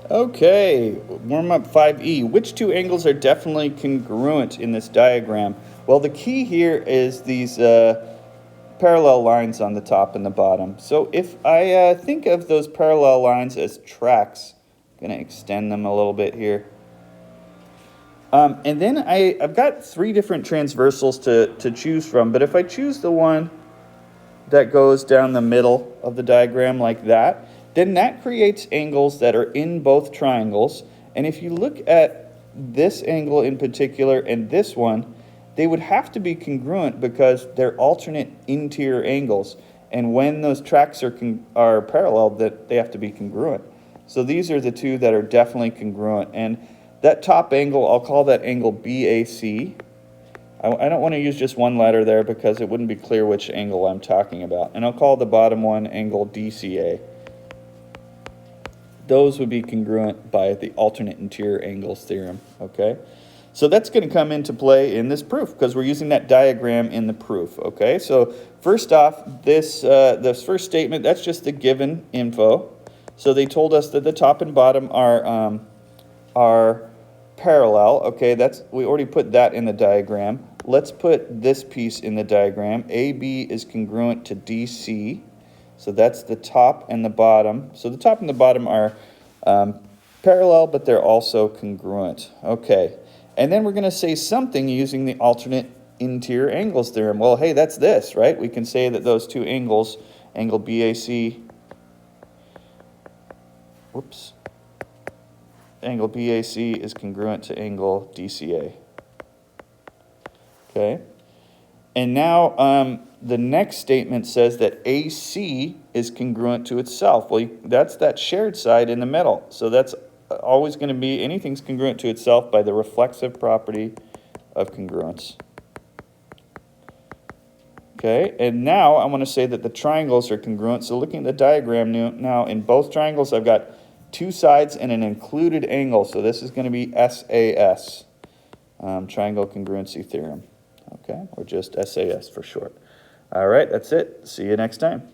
Okay, warm up 5E. Which two angles are definitely congruent in this diagram? Well, the key here is these parallel lines on the top and the bottom. So if I think of those parallel lines as tracks, I'm going to extend them a little bit here. And then I've got three different transversals to choose from, but if I choose the one that goes down the middle of the diagram like that, then that creates angles that are in both triangles. And if you look at this angle in particular and this one, they would have to be congruent because they're alternate interior angles. And when those tracks are parallel, that they have to be congruent. So these are the two that are definitely congruent. And that top angle, I'll call that angle BAC. I don't want to use just one letter there because it wouldn't be clear which angle I'm talking about. And I'll call the bottom one angle DCA. Those would be congruent by the alternate interior angles theorem, okay? So that's going to come into play in this proof because we're using that diagram in the proof, okay? So first off, this first statement, that's just the given info. So they told us that the top and bottom are parallel, okay? We already put that in the diagram. Let's put this piece in the diagram. AB is congruent to DC. So that's the top and the bottom. So the top and the bottom are parallel, but they're also congruent. Okay. And then we're going to say something using the alternate interior angles theorem. Well, hey, that's this, right? We can say that those two angles, angle BAC, angle BAC is congruent to angle DCA. Okay. And now the next statement says that AC is congruent to itself. Well, that's that shared side in the middle. So that's always going to be, anything's congruent to itself by the reflexive property of congruence. Okay, and now I want to say that the triangles are congruent. So looking at the diagram now, in both triangles, I've got two sides and an included angle. So this is going to be SAS, triangle congruency theorem. Okay, or just SAS for short. All right, that's it. See you next time.